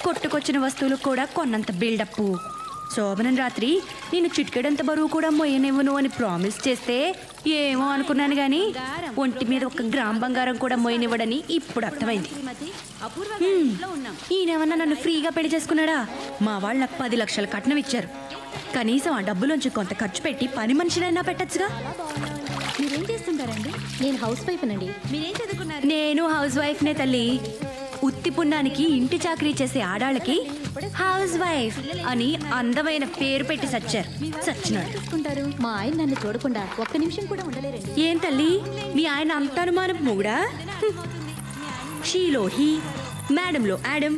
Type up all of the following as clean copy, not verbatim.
కొట్టుకొచ్చిన వస్తువులు కూడా కొన్నంత బిల్డప్. శోభనం రాత్రి నేను చిటికెడంత బరువు కూడా మొయ్యనివ్వను అని ప్రామిస్ చేస్తే ఏమో అనుకున్నాను గాని ఒంటి మీద 1 గ్రామ్ బంగారం కూడా మొయ్యనివ్వడని ఇప్పుడు అర్థమైంది. ఈయనేమన్నా నన్ను ఫ్రీగా పెళ్లి చేసుకున్నాడా? మా వాళ్ళు నాకు 10 లక్షల కట్నం ఇచ్చారు. కనీసం ఆ డబ్బులోంచి కొంత ఖర్చు పెట్టి పని మనిషినైనా పెట్టచ్చుగా. మీరేం చేస్తుంటారండి? నేను హౌస్ వైఫ్ నండి. మీరేం చదువుకున్నారు? నేను హౌస్ వైఫ్నే తల్లి. ఉత్తి పుణ్యానికి ఇంటి చాకరీ చేసే ఆడాళ్ళకి హౌస్ వైఫ్ అని అందమైన పేరు పెట్టి సచ్చినాడు. మా ఆయన నన్ను చూడకుండా 1 నిమిషం కూడా ఉండలేరండి. ఏం తల్లి, మీ ఆయన అంత అనుమానం మొగుడా? షీలో హీ, మేడంలో యాడమ్,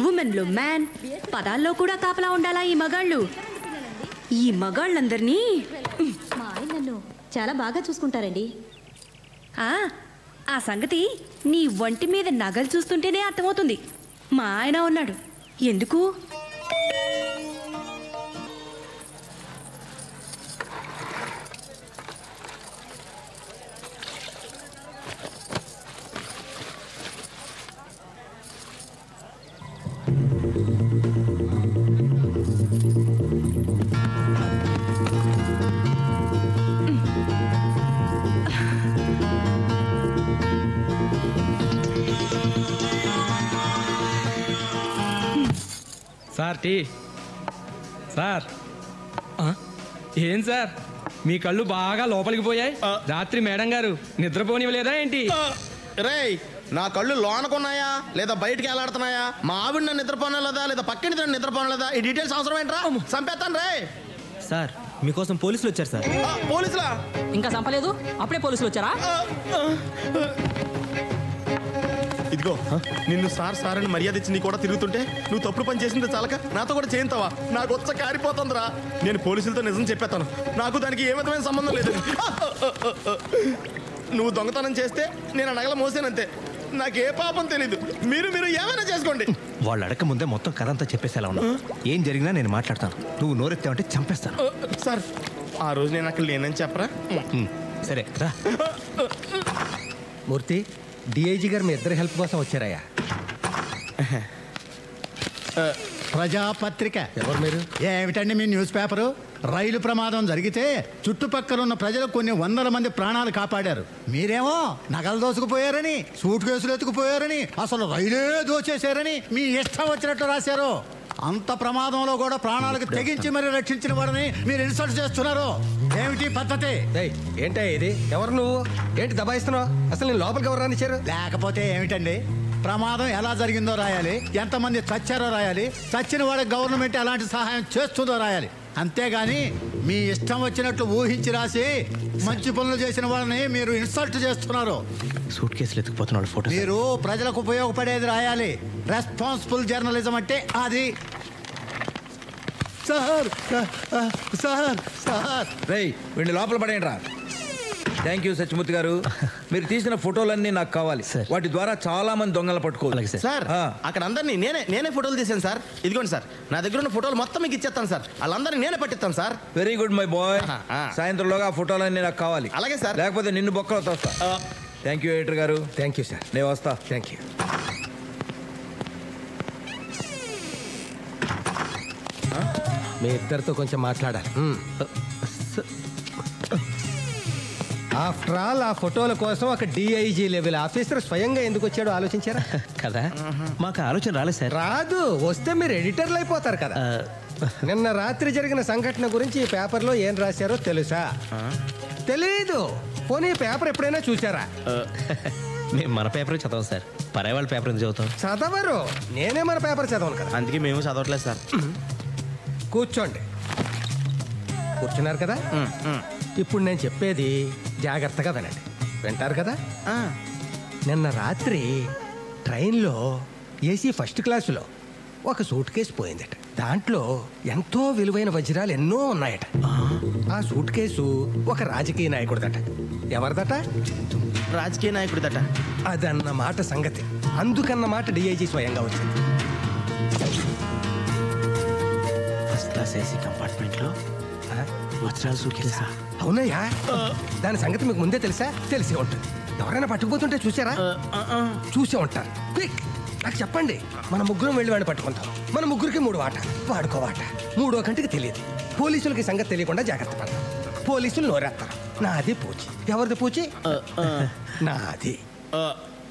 ఉమెన్లో మ్యాన్, పదాల్లో కూడా కాపలా ఉండాలా ఈ మగాళ్ళు? ఈ మగాళ్ళందరినీ మా ఆయన నన్ను చాలా బాగా చూసుకుంటారండి. ఆ సంగతి నీ ఒంటి మీద నగలు చూస్తుంటేనే అర్థమవుతుంది. మా ఆయన ఉన్నాడు. ఎందుకు? Sir tea. సార్ ఏం సార్ మీ కళ్ళు బాగా లోపలికి పోయాయి? రాత్రి మేడం గారు నిద్రపోనివ్వలేదా ఏంటి? రేయ్, నా కళ్ళు లోనకున్నాయా లేదా బయటికి వెళ్ళాడుతున్నాయా? మా ఆవిడ నన్ను నిద్రపోనలేదా లేదా పక్కన నిద్రపోనలేదా? ఈ డీటెయిల్స్ అవసరం ఏంట్రా? చంపేస్తాను రే. సార్ మీకోసం పోలీసులు వచ్చారు సార్. పోలీసులా? ఇంకా చంపలేదు, అప్పుడే పోలీసులు వచ్చారా? ఇదిగో నిన్ను సార్ సార్ అని మర్యాద ఇచ్చి నీ కూడా తిరుగుతుంటే నువ్వు తప్పుడు పని చేసింది చాలక నాతో కూడా చేయింతావా? నాకు వచ్చ కారిపోతుందిరా. నేను పోలీసులతో నిజం చెప్పేస్తాను. నాకు దానికి ఏ విధమైన సంబంధం లేదు. నువ్వు దొంగతనం చేస్తే నేను నగల మోసానంతే. నాకే పాపం తెలీదు. మీరు ఏమైనా చేసుకోండి. వాళ్ళు అడగక ముందే మొత్తం కథ అంతా చెప్పేసేలా ఉన్నా. ఏం జరిగినా నేను మాట్లాడతాను. నువ్వు నోరెత్తావంటే చంపేస్తాను. సార్ ఆ రోజు నేను అక్కడ లేనని చెప్పరా? సరే రా. మూర్తి, డిఐజీ గారు మీ ఇద్దరి హెల్ప్ కోసం వచ్చారయ్యా. ప్రజాపత్రిక. ఎవరు మీరు? ఏమిటండి మీ న్యూస్ పేపరు? రైలు ప్రమాదం జరిగితే చుట్టుపక్కల ఉన్న ప్రజలు కొన్ని 100 మంది ప్రాణాలు కాపాడారు. మీరేమో నగలు దోసుకుపోయారని, సూట్ కేసులు ఎత్తుకుపోయారని, అసలు రైలే దోచేశారని మీ ఇష్టం వచ్చినట్టు రాశారు. అంత ప్రమాదంలో కూడా ప్రాణాలకు తెగించి మరి రక్షించిన వారిని మీరు ఇన్సల్ట్ చేస్తున్నారు. ఏమిటి పద్ధతి? ఏంటా ఇది? ఎవరు నువ్వు? ఏంటి దబాయిస్తున్నావు? అసలు నేను లోపలికి ఎవరు రానిచ్చారు? లేకపోతే ఏమిటండి? ప్రమాదం ఎలా జరిగిందో రాయాలి, ఎంతమంది చచ్చారో రాయాలి, చచ్చిన వాళ్ళకి గవర్నమెంట్ ఎలాంటి సహాయం చేస్తుందో రాయాలి. అంతేగాని మీ ఇష్టం వచ్చినట్లు ఊహించి రాసి మంచి పనులు చేసిన వాళ్ళని మీరు ఇన్సల్ట్ చేస్తున్నారు. సూట్ కేసులు ఎత్తుకుపోతున్న ఫోటో. మీరు ప్రజలకు ఉపయోగపడేది రాయాలి. రెస్పాన్సిబుల్ జర్నలిజం అంటే అది. సార్ సార్ సార్ రేయ్, వీడిని లోపల పడేయండి రా. థ్యాంక్ యూ సత్యమూర్తి గారు. మీరు తీసిన ఫోటోలన్నీ నాకు కావాలి. వాటి ద్వారా చాలా మంది దొంగలు పట్టుకోవాలి సార్. అక్కడ అందరినీ నేనే ఫోటోలు తీసాను సార్. ఇదిగోండి సార్, నా దగ్గర ఉన్న ఫోటోలు మొత్తం మీకు ఇచ్చేస్తాను సార్. వాళ్ళందరినీ నేనే పట్టిస్తాను sir. Very good my boy. సాయంత్రంలోగా ఆ ఫోటోలన్నీ నాకు కావాలి. అలాగే సార్. లేకపోతే నిన్ను బొక్కలో తోస్తా. థ్యాంక్ యూ ఎడిటర్ గారు. Thank you sir. నేను వస్తా. Thank you. మీ ఇద్దరితో కొంచెం మాట్లాడాలి. ఆఫ్టర్ ఆల్ ఆ ఫోటోల కోసం ఒక డిఐజీ లెవెల్ ఆఫీసర్ స్వయంగా ఎందుకు వచ్చాడో ఆలోచించారా? కదా, మాకు ఆలోచన రాలేదు సార్. రాదు, వస్తే మీరు ఎడిటర్లు అయిపోతారు కదా. నిన్న రాత్రి జరిగిన సంఘటన గురించి ఈ పేపర్లో ఏం రాశారో తెలుసా? తెలీదు. పోనీ పేపర్ ఎప్పుడైనా చూసారా? మేము మన పేపర్ చదవం సార్. పరాయి వాళ్ళ పేపర్ ఎందుకు చదువుతాం? చదవరు. నేనే మన పేపర్ చదవను కదా. అందుకే మేము చదవట్లేదు సార్. కూర్చోండి. కూర్చున్నారు కదా? ఇప్పుడు నేను చెప్పేది జాగ్రత్తగా వినండి. వింటారు కదా? నిన్న రాత్రి ట్రైన్లో ఏసీ ఫస్ట్ క్లాసులో ఒక సూట్ కేసు పోయిందట. దాంట్లో ఎంతో విలువైన వజ్రాలు ఎన్నో ఉన్నాయట. ఆ సూట్ కేసు ఒక రాజకీయ నాయకుడిదట. ఎవరిదట? రాజకీయ నాయకుడిదట. అదన్నమాట సంగతి. అందుకన్నమాట డిఐజీ స్వయంగా వచ్చింది. ఫస్ట్ క్లాస్ ఏసీ కంపార్ట్మెంట్లో వజ్రాలు సూట్ కేసా? అవునయ్యా. దాని సంగతి మీకు ముందే తెలుసా? తెలిసే ఉంటుంది. ఎవరైనా పట్టుకుపోతుంటే చూసారా? చూసే ఉంటారు. క్విక్ నాకు చెప్పండి, మన ముగ్గురం వెళ్ళి వాడిని పట్టుకుంటాం. మన ముగ్గురికి 3 వాట, వాడుకో వాట. 3వ కంటికి తెలియదు. పోలీసులకి సంగతి తెలియకుండా జాగ్రత్త పడతాం. పోలీసులు నోరేస్తారు. నాది పూచి. ఎవరిది పూచి? నాది.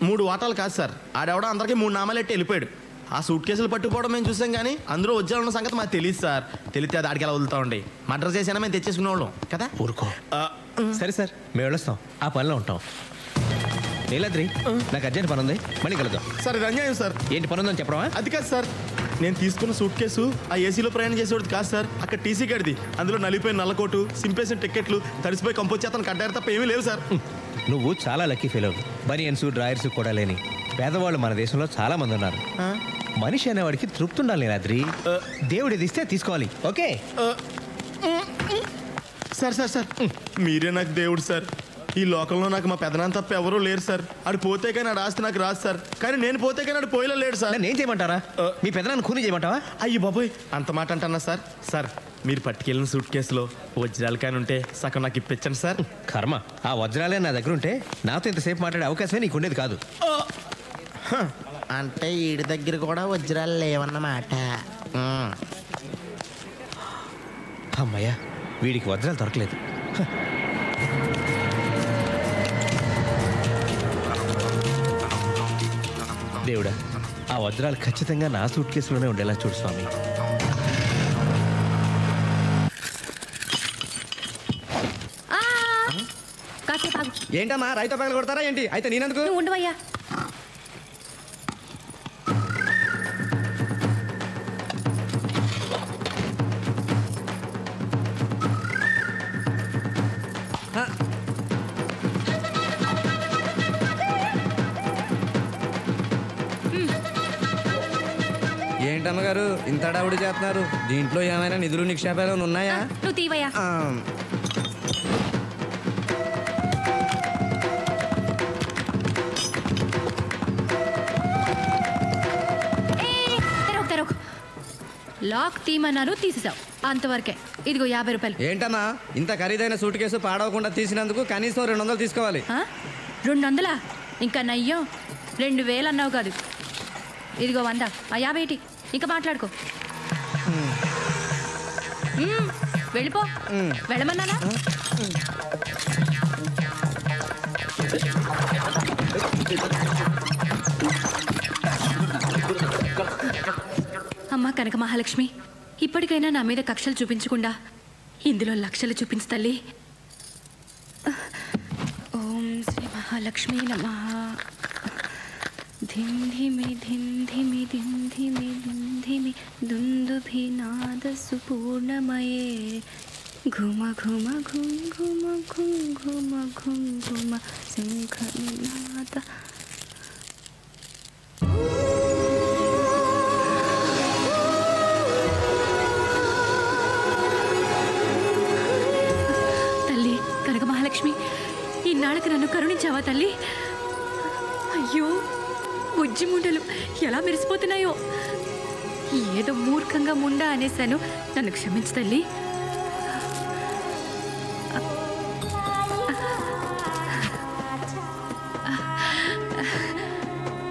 3 వాటాలు కాదు సార్, ఆడెవడో అందరికీ 3 నామాలు ఎట్టి వెళ్ళిపోయాడు. ఆ సూట్ కేసులు పట్టుకోవడం మేము చూసాం, కానీ అందులో వజ్రాలు ఉన్న సంగతి మాకు తెలియదు సార్. తెలిస్తే అది ఆడికి ఎలా వదులుతా ఉండి మర్డర్ చేసినా మేము తెచ్చేసుకునే వాళ్ళం కదా. ఊరుకో. సరే సార్, మేము వెళ్ళొస్తాం, ఆ పనిలో ఉంటాం. నీలాద్రి, నాకు అర్జెంట్ పని ఉంది, మళ్ళీ కలుద్దాం. సార్ ఇది అన్యాయం సార్. ఏంటి పని ఉందని చెప్పరా? అది కాదు సార్, నేను తీసుకున్న సూట్ కేసు ఆ ఏసీలో ప్రయాణం చేసేవాడు కాదు సార్. అక్కడ టీసీ గడిది, అందులో నలిపోయిన నల్లకోటు, సింపేసిన టికెట్లు, తడిసిపోయి కంపోజ్ చేతను కట్టారు తప్ప ఏమీ లేవు సార్. నువ్వు చాలా లక్కీ ఫెయిల్ అవుతుంది. బనియన్స్ డ్రాయర్స్ కూడా లేని పేదవాళ్ళు మన దేశంలో చాలా మంది ఉన్నారు. మనిషి అనేవాడికి తృప్తి ఉండాలి నీలాద్రి. దేవుడు ఇది ఇస్తే తీసుకోవాలి. ఓకే సార్ సార్ సార్ మీరే నాకు దేవుడు సార్. ఈ లోకంలో నాకు మా పెదనాన్న తప్ప ఎవరూ లేరు సార్. ఆడు పోతే కానీ ఆడు ఆస్తి నాకు రాదు సార్. కానీ నేను పోతే కానీ ఆడు పోయిలో లేడు సార్. నేను చేయమంటారా? మీ పెదనాన్ని ఖూనీ చేయమంటావా? అయ్యి బాబోయ్, అంత మాట అంటున్నా సార్. సార్ మీరు పట్టుకెళ్ళిన సూట్ కేసులో వజ్రాలు కానీ ఉంటే సగం నాకు ఇప్పించండి సార్. కర్మ, ఆ వజ్రాలే నా దగ్గర ఉంటే నాతో ఇంతసేపు మాట్లాడే అవకాశమే నీకు ఉండేది కాదు. అంటే ఈడి దగ్గర కూడా వజ్రాలు లేవన్నమాట. అమ్మయ్యా, వీడికి వజ్రాలు దొరకలేదు. దేవుడా, ఆ వజ్రాలు ఖచ్చితంగా నా సూట్ కేసులోనే ఉండేలా చూడు స్వామి. ఏంటమ్మా రైతు పగలు కొడతారా ఏంటి? అయితే నేనెందుకు? ఉండవయ్యా. ఏంటమ్మగారు ఇంత అడావుడి చేస్తున్నారు? దీంట్లో ఏమైనా నిధులు నిక్షేపాలు ఉన్నాయా? నువ్వు తీవయ్యా. లాక్ తీమన్నాను, తీసేసావు అంతవరకే. ఇదిగో 50 రూపాయలు. ఏంటమ్మా ఇంత ఖరీదైన సూట్ కేసు పాడవకుండా తీసినందుకు కనీసం 200 తీసుకోవాలి. 200? ఇంకా నయ్యం 2000 అన్నావు కాదు. ఇదిగో 100. ఆ 50 ఏంటి? ఇంకా మాట్లాడుకో. వెళ్ళిపో. వెళ్ళమన్నానా? అమ్మా కనక మహాలక్ష్మి, ఇప్పటికైనా నా మీద కక్షలు చూపించకుండా ఇందులో లక్షలు చూపించు తల్లి. ఓం శ్రీ మహాలక్ష్మి నమః. ధింధిమి ధింధిమి ధింధిమి ధింధిమి దుందుభినాద సుపూర్ణమయే ఘుమ ఘుమ ఘుం ఘుమ ఘుం ఘుమ ఘుం ఘుమ శంఖనాద. తల్లి కనక మహాలక్ష్మి, ఇన్నాళ్ళకి నన్ను కరుణించావా తల్లి? అయ్యో, బుజ్జి ముండలు ఎలా మెరిసిపోతున్నాయో. ఏదో మూర్ఖంగా ముండా అనేశాను, నన్ను క్షమించు తల్లి.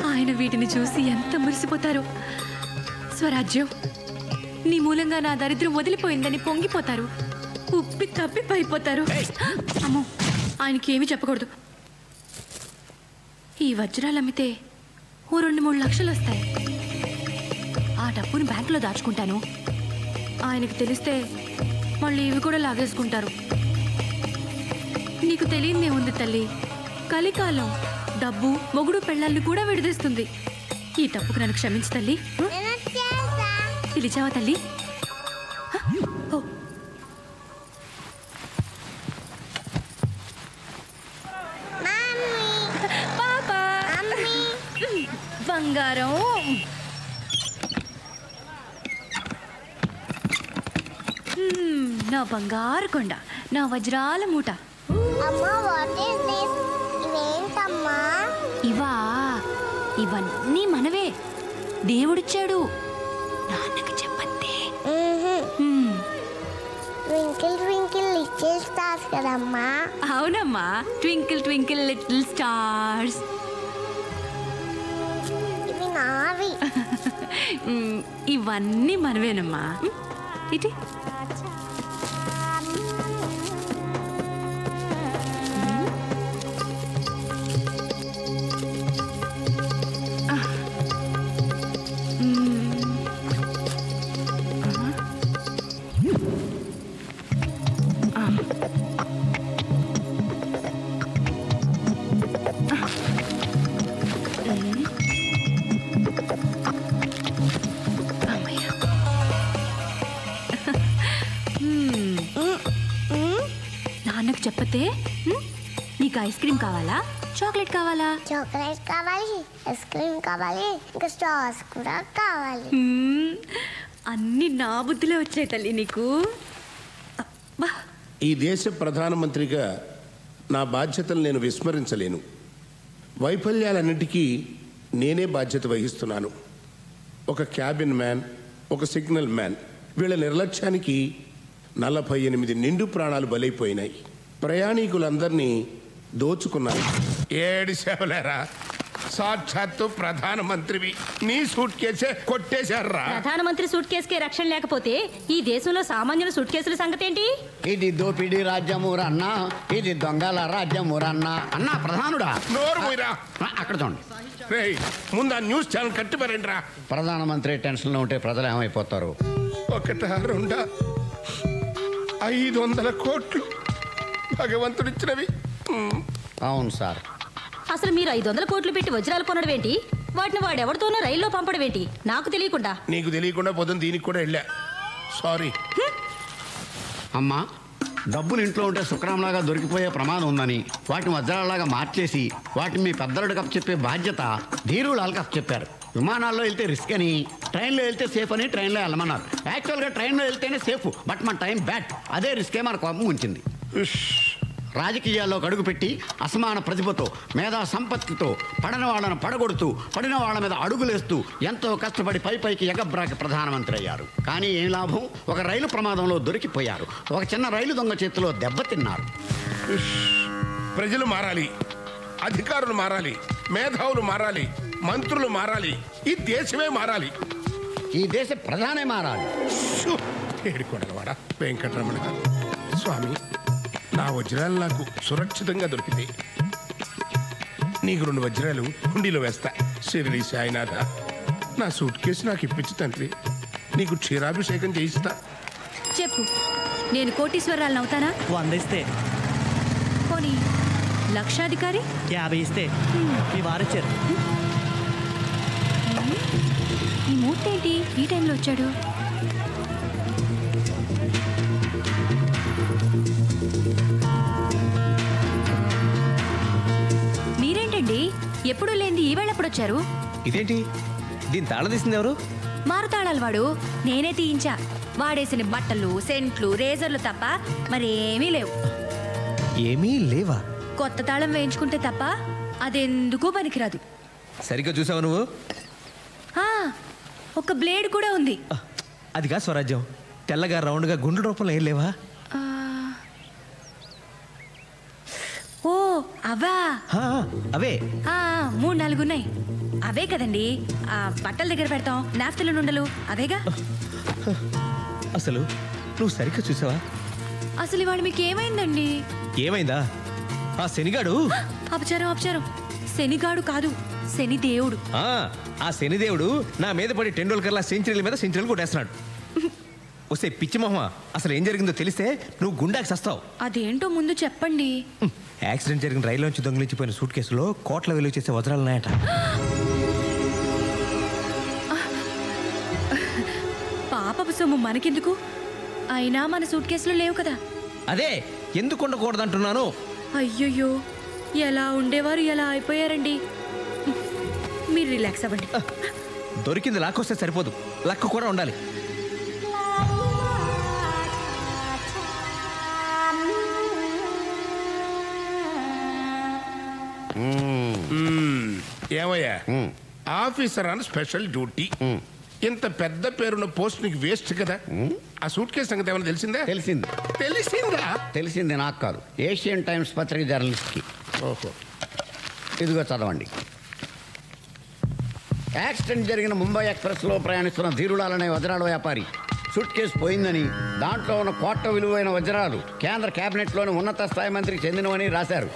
ఆయన వీటిని చూసి ఎంత మురిసిపోతారు. స్వరాజ్యం, నీ మూలంగా నా దరిద్రం వదిలిపోయిందని పొంగిపోతారు. ఉప్పి తప్పి పైపోతారు. అమ్మో, ఆయనకి ఏమీ చెప్పకూడదు. ఈ వజ్రాలు అమ్మితే ఓ 2-3 లక్షలు వస్తాయి. ఆ డబ్బుని బ్యాంకులో దాచుకుంటాను. ఆయనకి తెలిస్తే మళ్ళీ ఇవి కూడా లాగేసుకుంటారు. నీకు తెలియదే ఉంది తల్లి, కలికాలం డబ్బు మొగుడు పెళ్ళాన్ని కూడా విడదీస్తుంది. ఈ తప్పుకు నన్ను క్షమించు తల్లి. పిలిచావా తల్లి? పాపా, బంగారం. నా బంగారు కొండ, నా వజ్రాల మూట. ఇవా, ఇవన్నీ మనవే, దేవుడిచ్చాడు. నాన్నకి చెప్పండి. ట్వింకిల్ ట్వింకిల్ లిటిల్ స్టార్స్ కదమ్మా. అవునమ్మా, ట్వింకిల్ ట్వింకిల్ లిటిల్ స్టార్స్. ఇవి నా ఇవన్నీ మనవేనమ్మా. ఇటీ నాన్నకు చెప్పతే నీకు ఐస్ క్రీమ్ కావాలా, చాక్లెట్ కావాలా? చాక్లెట్ కావాలి, ఐస్ క్రీమ్ కావాలి, ఇంకా స్టార్స్ కూడా కావాలి. అన్ని నా బుద్ధిలో వచ్చాయి తల్లి నీకు. ఈ దేశ ప్రధానమంత్రిగా నా బాధ్యతలు నేను విస్మరించలేను. వైఫల్యాలన్నిటికీ నేనే బాధ్యత వహిస్తున్నాను. ఒక క్యాబిన్ మ్యాన్, ఒక సిగ్నల్ మ్యాన్, వీళ్ళ నిర్లక్ష్యానికి 48 నిండు ప్రాణాలు బలైపోయినాయి. ప్రయాణికులందరినీ దోచుకున్నాను. ఏడిసేవలేరా, సాక్షాత్తు ప్రధానమంత్రివి, నీ సూట్ కేసే కొట్టేశారా? ప్రధానమంత్రి సూట్ కేసుకే రక్షణ లేకపోతే ఈ దేశంలో సామాన్యుల సూట్ కేసుల సంగతి ఏంటి? ఇది దోపిడీ రాజ్యమురన్నా, ఇది దొంగల రాజ్యమురన్నా. అన్నా ప్రధానుడా, నోరు పోయిరా. అక్కడ చూడండి. ముందు ఆ న్యూస్ ఛానల్ కట్టిపారండి. ప్రధానమంత్రి టెన్షన్ లో ఉంటే ప్రజలు ఏమైపోతారు? 1, 2, 500 కోట్లు భగవంతుడిచ్చినవి. అవును సార్. అసలు మీరు 500 కోట్లు పెట్టి వజ్రాలు కొనడం ఏంటి? వాటిని వాడెవరితోనో రైల్లో పంపడం ఏంటి? నాకు తెలియకుండా. నీకు తెలియకుండా పొద్దున్న దీనికి కూడా వెళ్ళా. సారీ అమ్మా, డబ్బులు ఇంట్లో ఉంటే శుక్రంలాగా దొరికిపోయే ప్రమాదం ఉందని వాటిని వజ్రాలలాగా మార్చేసి వాటిని మీ పెద్దలకు అప్పచెప్పే బాధ్యత ధీరులకు అప్పచెప్పారు. విమానాల్లో వెళ్తే రిస్క్ అని, ట్రైన్లో వెళ్తే సేఫ్ అని ట్రైన్లో వెళ్ళమన్నారు. యాక్చువల్గా ట్రైన్లో వెళ్తేనే సేఫ్, బట్ మన టైం బ్యాడ్. అదే రిస్కే మన కోపం ఉంచింది. రాజకీయాల్లోకి అడుగుపెట్టి అసమాన ప్రతిభతో, మేధా సంపత్తితో పడని వాళ్ళను పడగొడుతూ, పడిన వాళ్ళ మీద అడుగులేస్తూ ఎంతో కష్టపడి పైకి ఎగబ్రాకి ప్రధానమంత్రి అయ్యారు. కానీ ఏం లాభం? ఒక రైలు ప్రమాదంలో దొరికిపోయారు. ఒక చిన్న రైలు దొంగ చేతిలో దెబ్బతిన్నారు. ప్రజలు మారాలి, అధికారులు మారాలి, మేధావులు మారాలి, మంత్రులు మారాలి, ఈ దేశమే మారాలి. ఈ దేశ ప్రధానే మారాలి. ఏడుకొండలవాడ వెంకటరమణ స్వామి, నా వజ్రాలు నాకు సురక్షితంగా దొరికితాయి. నీకు 2 వజ్రాలు హుండీలో వేస్తా. షిరిడి సాయినాథ, నా సూట్ కేసు నాకు ఇప్పించు తండ్రి. నీకు క్షీరాభిషేకం చేయిస్తా. చెప్పు, నేను కోటీశ్వరాలను అవుతానా? 100 ఇస్తే. పోనీ లక్షాధికారి? 50 ఇస్తే. మీ వారిచ్చారు. ఈ మూర్తి ఏంటి ఈ టైంలో వచ్చాడు? మీరేంటండి ఎప్పుడు లేనిది ఈవేళ ఎప్పుడు వచ్చారు? ఇదేంటి, దీని తాళం తీసింది ఎవరు? మారుతాళాలు వాడు. నేనే తీయించా. వాడేసిన బట్టలు, సెంట్లు, రేజర్లు తప్ప మరేమీ లేవు. ఏమీ లేవా? కొత్త తాళం వేయించుకుంటే తప్ప అదెందుకు పనికిరాదు. సరిగ్గా చూసావు నువ్వు? ఒక బ్లేడ్ కూడా ఉంది. అదిగా స్వరాజ్యం. తెల్లగా రౌండ్గా గుండు రూపంలో ఏం లేవా? ఓ అవా? అవే 3-4 ఉన్నాయి. అవే కదండి ఆ బట్టల దగ్గర పెడతాం, నాఫ్తలు నుండలు అవేగా. అసలు నువ్వు సరిగ్గా చూసావా? అసలు ఇవాళ మీకు ఏమైందండి? ఏమైందా? ఆ శనిగాడు. అపచారం. శనిగాడు కాదు, శనిదేవుడు. ఆ శనిదేవుడు నా మీద పడి టెండూల్కర్లా సెంచరీల మీద సెంచరీలు కొట్టేస్తున్నాడు. వస్తే పిచ్చి మొహమా, అసలు ఏం జరిగిందో తెలిస్తే నువ్వు గుండాకి సస్తావు. అదేంటో ముందు చెప్పండి. యాక్సిడెంట్ జరిగిన రైల్లోంచి దొంగిలించిపోయిన సూట్ కేసులో కోట్ల విలువ చేసే వజ్రాలున్నాయట. పాపపు సొమ్ము మనకెందుకు? అయినా మన సూట్ కేసులో లేవు కదా. అదే ఎందుకు ఉండకూడదంటున్నాను. అయ్యయ్యో, ఎలా ఉండేవారు ఎలా అయిపోయారండి. మీరు రిలాక్స్ అవ్వండి. దొరికింది లాక్కొస్తే సరిపోదు, లక్ కూడా ఉండాలి. ఏమయ్యా, ఆఫీసర్ అని స్పెషల్ డ్యూటీ. ఇంత పెద్ద పేరున్న పోస్ట్ నీకు వేస్ట్ కదా. ఆ సూట్ కేసు సంగతి ఏమైనా తెలిసిందా? తెలిసింది నాకు కాదు, ఏషియన్ టైమ్స్ పత్రిక జర్నలిస్ట్కి. ఓహో, ఇదిగో చదవండి. యాక్సిడెంట్ జరిగిన ముంబై ఎక్స్ప్రెస్లో ప్రయాణిస్తున్న ధీరులాల్ అనే వజ్రాల వ్యాపారి సూట్ కేసు పోయిందని దాంట్లో ఉన్న కోట్ల విలువైన వజ్రాలు కేంద్ర కేబినెట్లోని ఉన్నత స్థాయి మంత్రికి చెందినవని రాశారు.